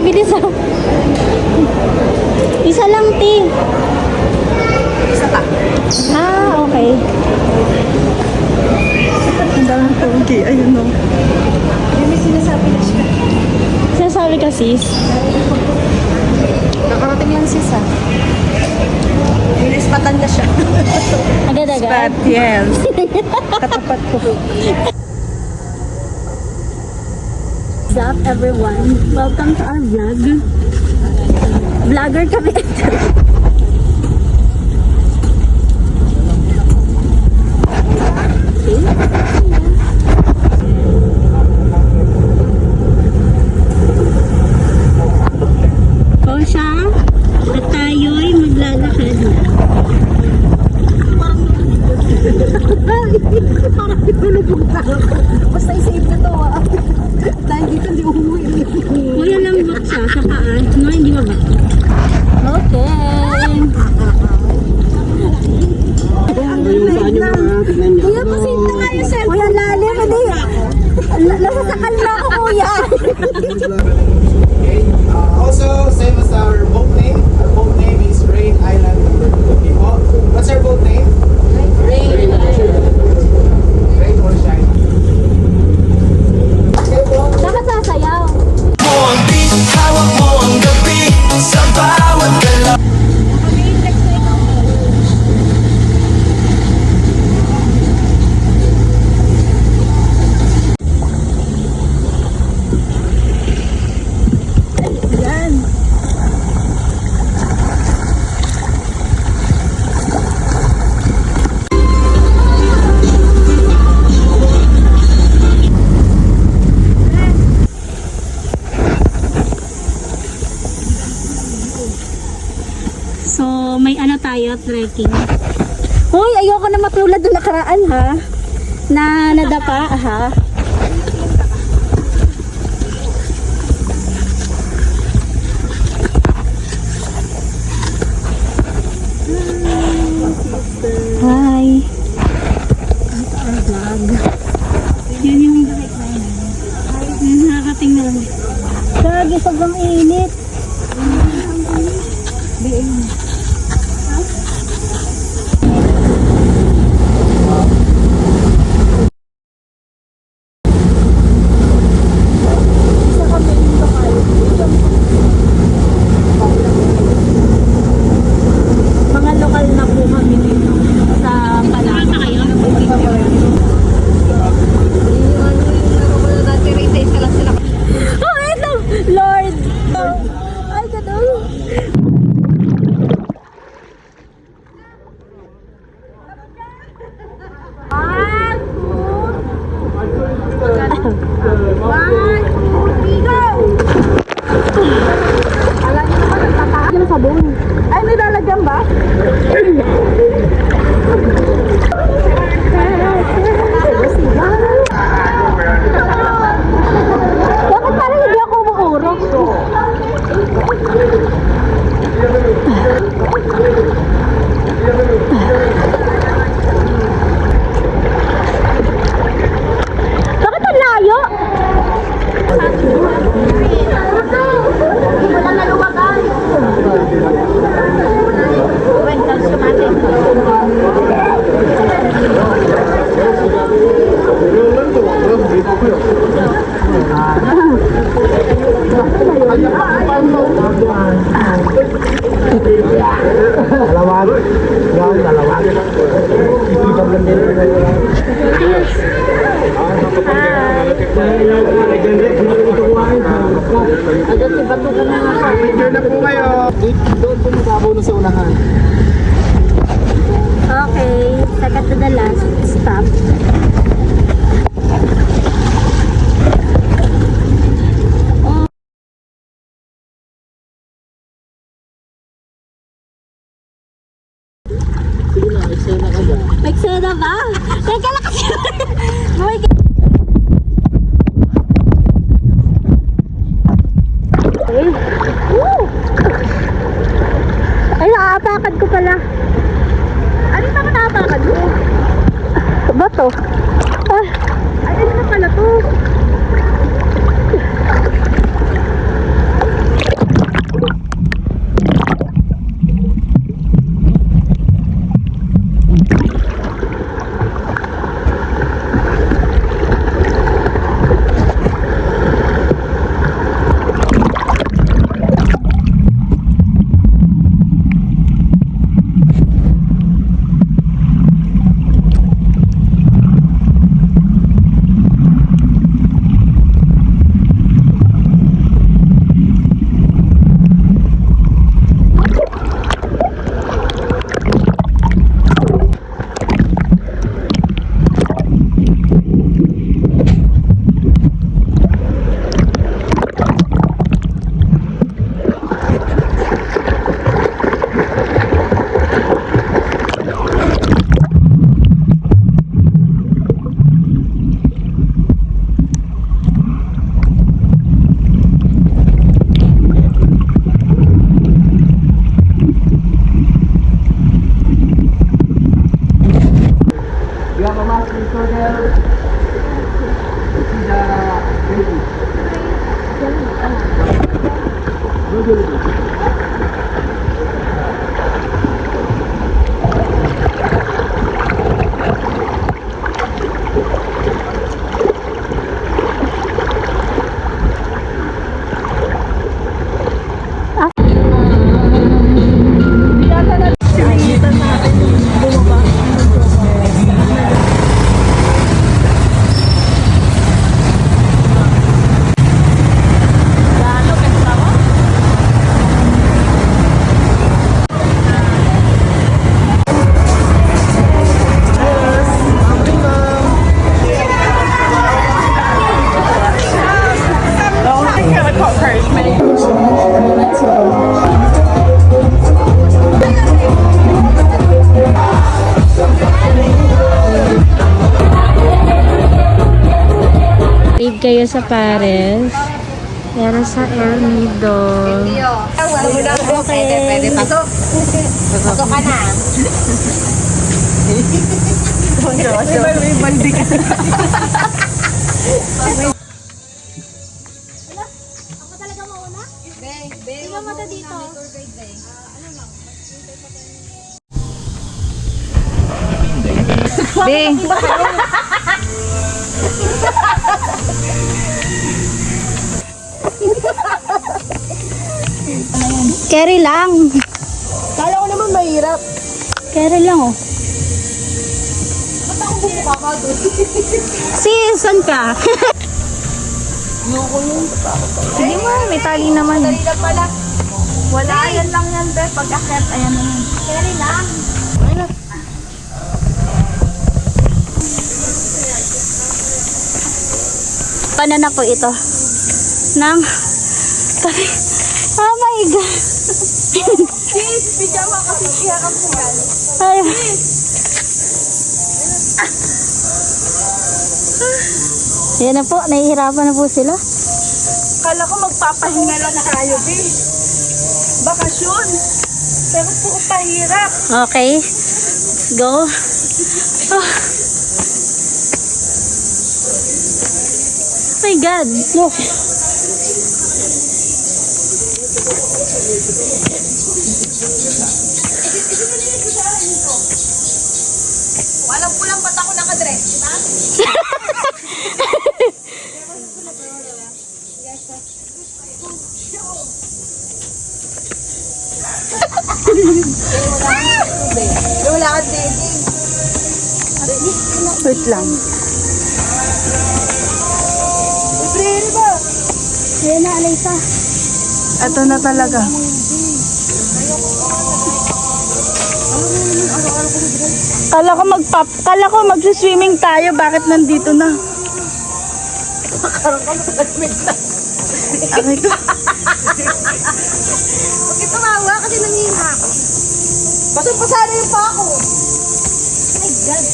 bilis ah. Isa lang, ti. Isa pa. Ah, okay. Ang daming pogi. Ayun o. May sinasabi na siya. Sinasabi ka, sis? Nakarating lang sis ah. Inispatan na siya. Agad-agad. Yes. Katapat ko. What's up, everyone? Welcome to our vlog. Vlogger kami. O siya, at tayo'y maglalakad. Parang pinulubog na ako. Basta isave na to ah. Dahil dito hindi umuwi. Kuya lambot siya sa paa. No, hindi ba ba? Okay. Kuya, pasave na nga yung cellphone. Kuya, lalim. Hindi. Nasasakal na ako, kuya. Also, same as our boat name. Our boat name is Rain Island number 2 people. What's our boat name? Rain. Rain or Shine. Dapat sasayaw. So, may ano tayo, trekking. Hoy, ayoko na matulad doon nakaraan, ha? Na nadapa, ha? Hi. Yun yung nakakatingnan. Lagi, sobrang init. Mga lokal na po kami dito sa Palaka. Kayo? Oh, wait lang! Lord! Ay, ganun! Ay, may lalagyan ba? Bakit parang hindi ako umuurok? Bakit ang layo? Hindi mo lang naluwagan. When comes to matin. Dalawag. Yan, dalawag. Ibang lang din. Picture na po kayo. Doon po mababaw na sa unahan. Okay, second to the last stop. Eksena ba? Teka lang kasi. Ay, naapakan ko pala. Ano yung mga natapakan mo? Bato. Save kayo sa Pares. Pero sa El Nido. Pwede. Pasok. Pasok ka na. May baldi ka. Ako talaga mauna? Hindi ka mata dito. Be. Carry lang. Kala ko naman mahirap. Carry lang oh. Ba't ako bumuka ka doon? Sis, saan ka? Ayoko yun. Sige mo, may tali naman. Dali lang pala. Wala, yan lang yan, be. Pag-akit, ayan na yan. Carry lang. Paano na po ito? Nang kasi oh my god. Sis, pijama kasi ihakap mo yan. Ay. Yan na po, nahihirapan na po sila. Kala ko magpapahinga lang tayo, be. Bakasyon. Pero puro pahirap. Okay, let's go. Oh. My god, look. Walang pulang ba't ako nakadress, di ba? Wala ka dating. Wait lang. Libre ba? Yan na, Alaysa. Ito na talaga. Kala ko mag-swimming tayo, bakit nandito na? Makaroon ka mag-swimming na. Aray ko. Bakit tumawa? Kasi nangiha. Pasok-pasana yung pa ako. My god.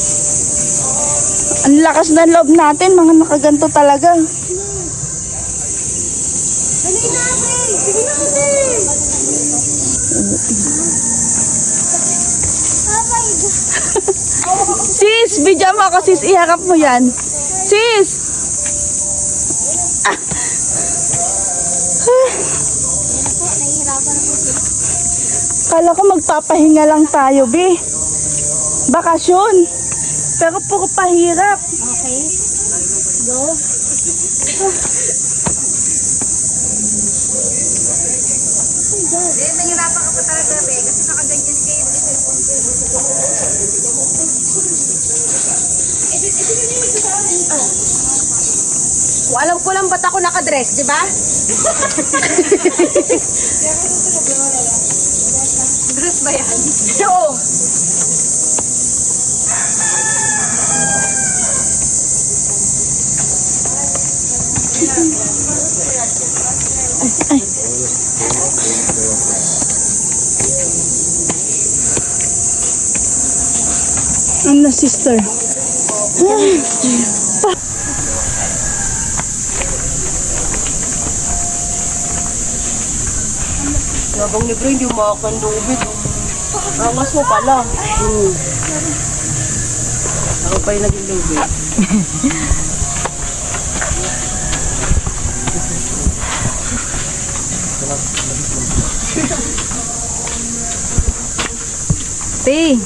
Ang lakas ng loob natin, mga nakaganto talaga. Dali natin! Sige natin! Sis, bidya mo ako sis, ihakap mo yan. Sis! Kala ko magpapahinga lang tayo, be. Bakasyon. Pero puro pahirap. Okay. Go. Nahirapan ka pa talaga, be. Kasi nakaganyan kayo. Alam ko lang ba't ako nakadress, di ba? Dress ba yan? Oo. Ano, sister? Habang libro, hindi makakandubit. Angas mo pala. Ako pa yung naging lubit. Te.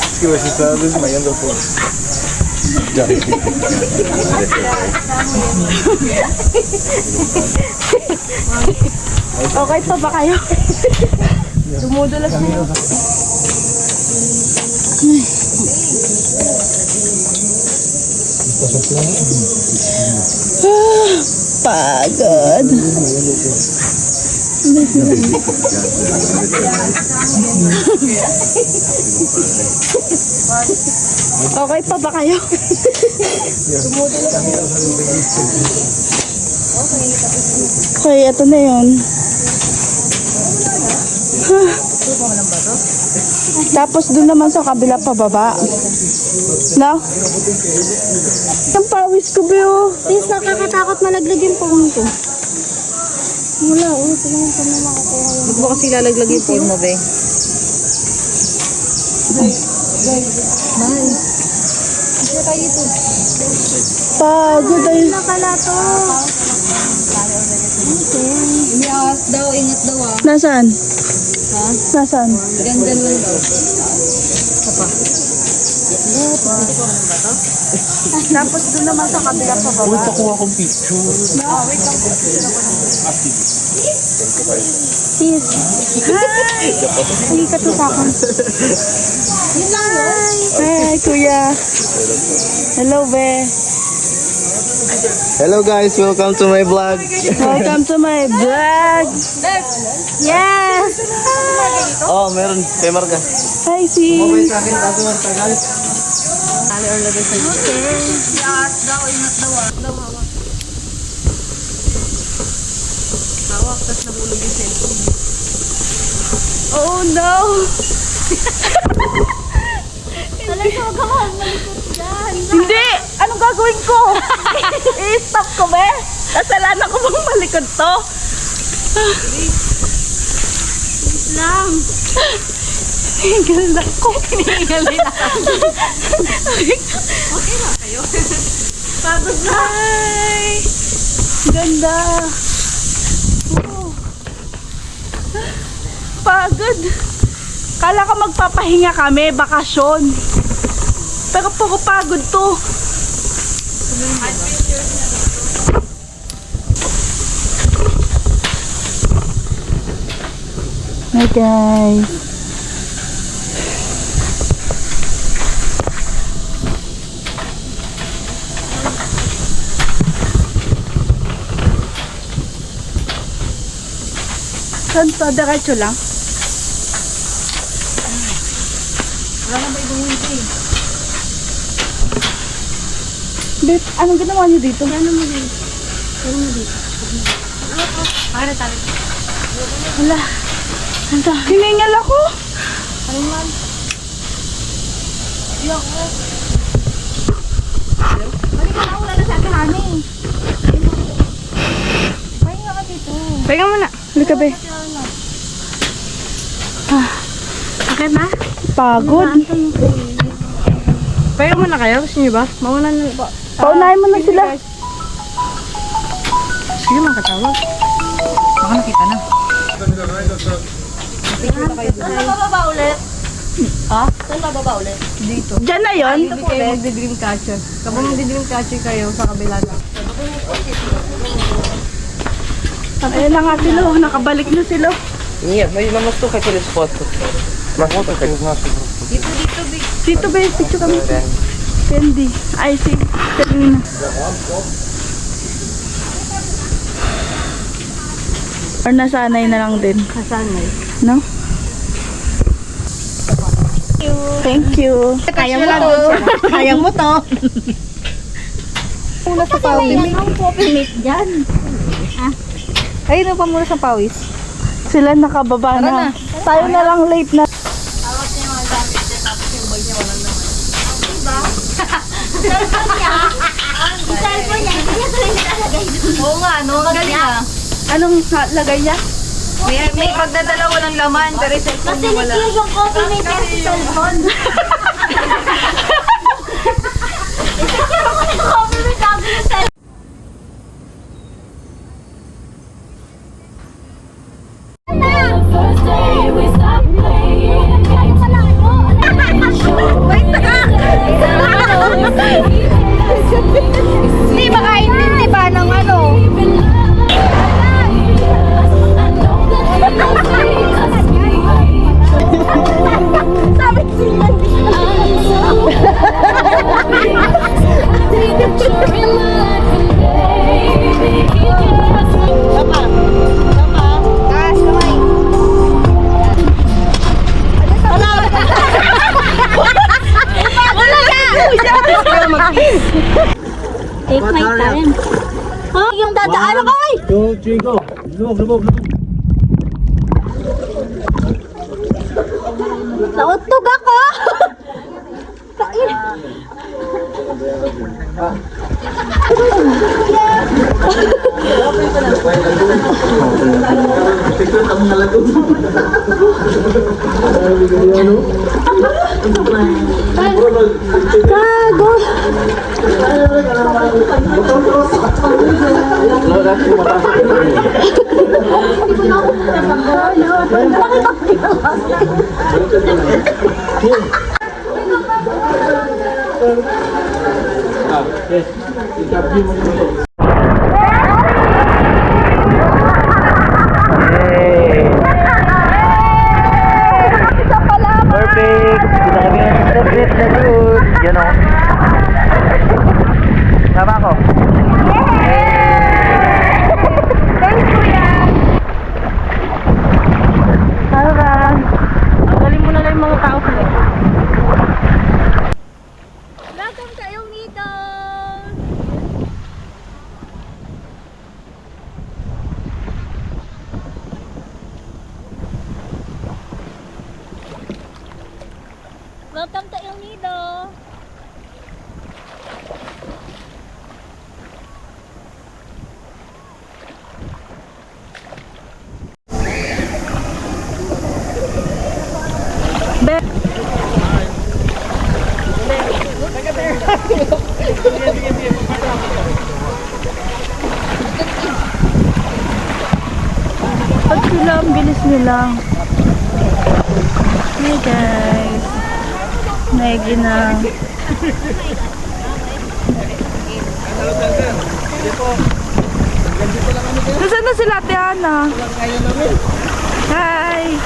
Es que se está desmayando por... Ya. Okay pa ba kayo? Dumudulas na yun. Pagod. Okay pa ba kayo? Okay, ito na yun. Tapos doon naman sa kabila pababa. No? Ang pawis ko, Beo. Please, nakakatakot malaglag yung phone ko. Wala, tingnan ko na makakuha. Huwag mo kasi lalaglag yung phone mo, be. Pagod ay. Na pala to. Umiakas daw, ingat daw ah. Nasaan? Ha? Nasaan? Ganda naman daw. Tapos doon naman sa kabila pababa. Sis. Hindi ka to sa akin. Hi, kuya. Hello, be. Hello guys, welcome to my vlog. Welcome to my vlog. Yes! Oh, meron. Kay Marga. Hi, sis. Sa akin, kaso magtagal. Umiakas daw, ingat daw ah. Hawak, tas nabulog yung cellphone. Oh, no. Talaga huwag ka malikot dyan. Hindi! Anong gagawin ko? I-stop ko, be? Kasalanan ko bang malikod to? Lang. Hinigal na ko. Hinihingal din ako. Okay na kayo. Pagod na. Hi! Ganda. Oh. Pagod. Kala ka magpapahinga kami, bakasyon. Pero puro pagod to. Hi guys. Saan to? Diretso lang? Wala na ba ibang hindi? Babe, anong ginawa niyo dito? Ano mo din? Ano mo dito? Para tayo. Wala. Anda. Hiningal ako. Ano man? Balik ka na, wala na sa kahani. Pahinga ka dito. Pahinga muna. Halika, be. Bakit na? Pagod. Pahinga muna kayo? Gusto niyo ba? Mauna na ba? Paunahin mo na sila. Sige, mga katawag. Baka nakita na. Saan bababa ulit? Ha? Saan bababa ulit? Dito. Diyan na yon. Hindi kayo magdi-dream catcher. Kapag magdi-dream catcher kayo sa kabila lang. Ayun na nga sila. Nakabalik na sila. Нет, мы настолько через фотку. На фото как Dito, big. Dito, be. Picture kami. Candy. Ay, si Serena. Or nasanay na lang din. Kasanay. No? Thank you. Kaya mo to. Kaya mo to. Muna sa pawis. Ang coffee mate dyan. Ayun pa muna sa pawis. Sila nakababa na. Tayo na lang late na. Cellphone niya, hindi niya tuloy nilalagay doon. Oo nga, no? Magaling ah. Anong lagay niya? May pagdadala ko ng laman, pero yung cellphone Kasi niya wala. niya yung coffee mate niya sa cellphone. Isecure mo yung coffee mate bago yung cellphone. First day we stopped playing. Wait na! Hindi makaintindi ba ng ano? Sabi sila. Take my time. Oh, yung dadaan ako ay! 2, 3, go. Lubog. Nautog ako! Kain! Gago! Perfect! Kita kami ng trip na good! Yan o. Tama ko? Tara. Ang galing mo na lang yung mga tao sa likod. Welcome sa iyong nito! Welcome to El Nido! At sila, ang bilis nila. Hey guys. Negi na. Nasaan na sila, Ate Ana? Hi!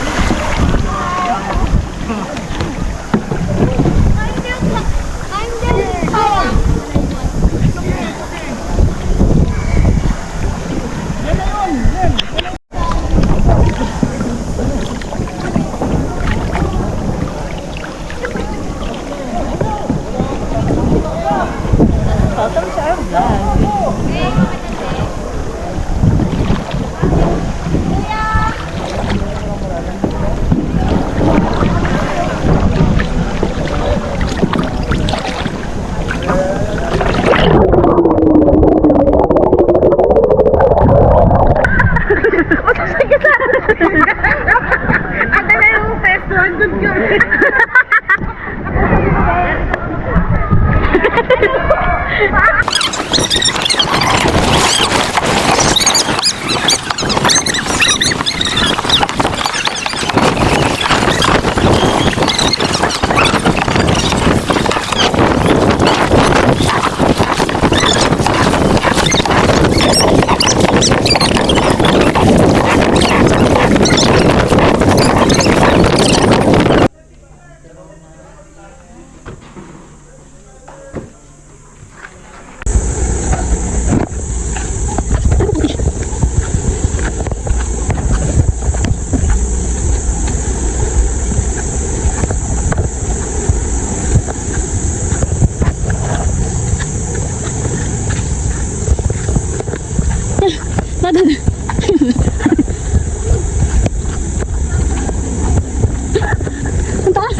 Ang taas!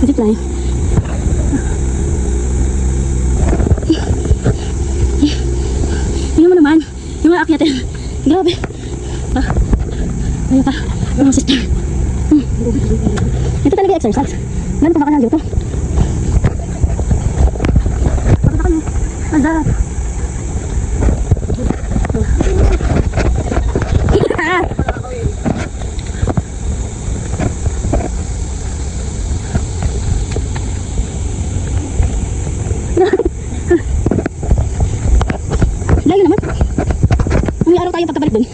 Zip line. Tingnan mo naman, yung mga akyatin. Grabe. Ayun pa, mga sister. Ito talaga exercise. Ganun pa makalagyo to. Pagod na kami. Mazarap. Layo naman. May araw tayo pagkabalik dun.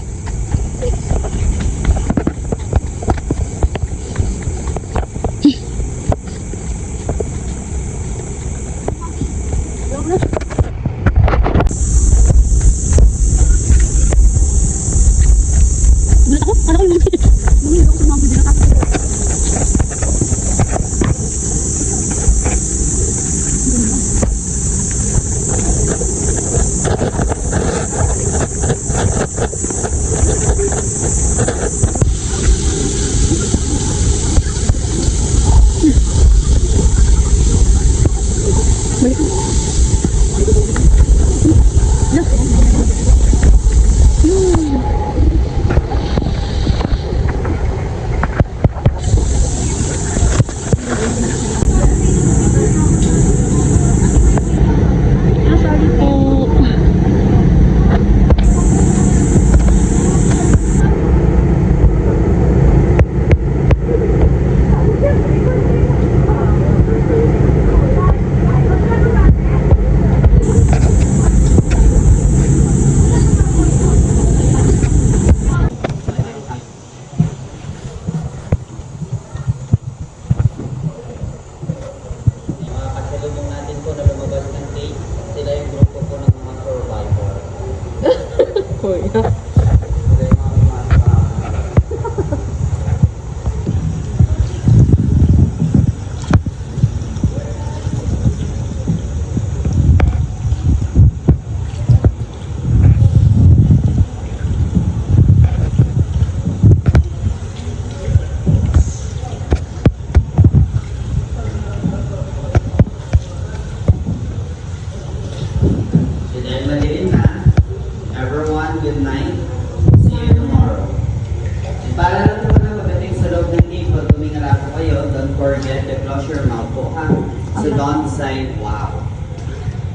don't say wow.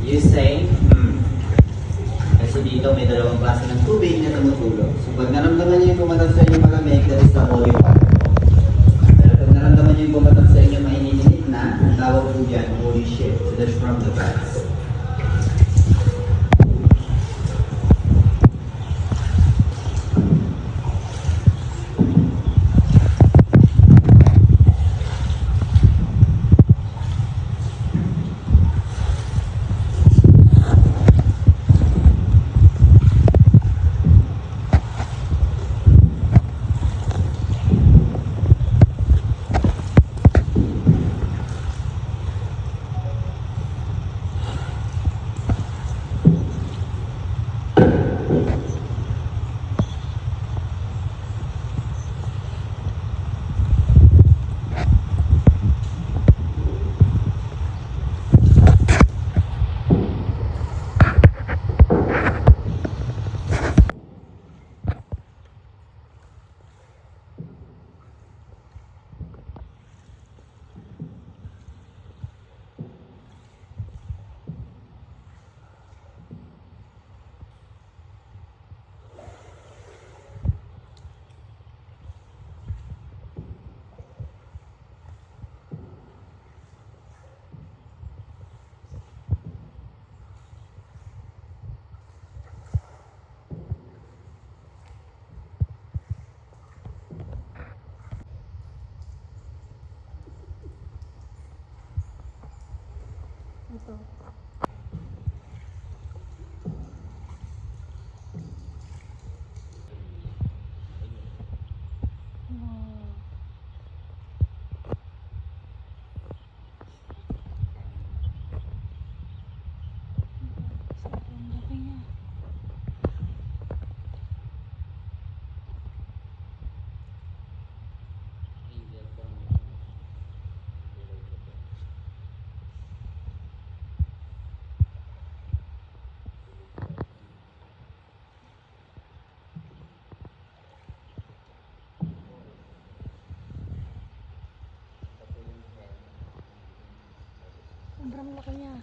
You say, Kasi dito may dalawang klase ng tubig na tumutulo. So pag naramdaman niyo yung pumatak sa inyo malamig, that is the holy water. Pero pag naramdaman niyo yung pumatak sa inyo mainit-init na, ang tawag po dyan, holy shit. So that's from the past. Ito. Sobrang laki niya.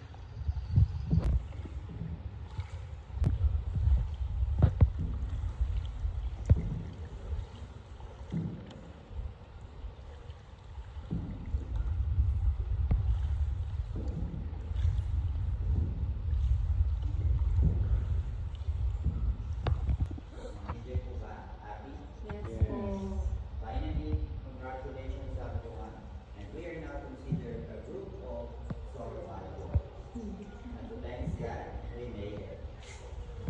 Finally, congratulations everyone. And we are now considered a group of survivors. And so thanks God, we made it.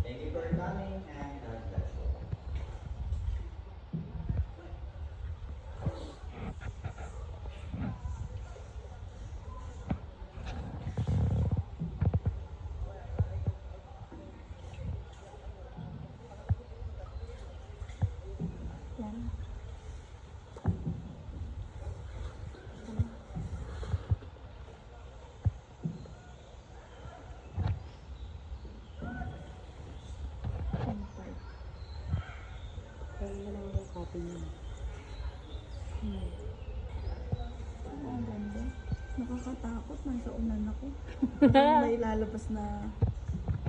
Thank you for coming and God bless you. Yan. Kaya lang yung copy niya. Ang ganda. Nakakatakot. Nasa unan ako. May lalabas na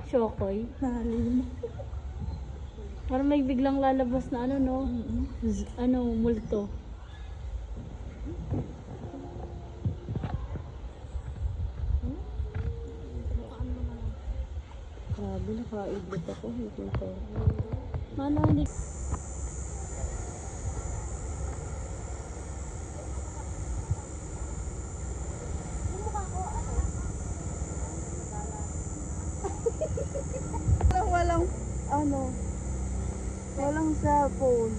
Shokoy. halim. Parang may biglang lalabas na ano, no? Multo. Grabe, nakaidlip ako. Ito. Ano, hindi. Walang, walang cellphone.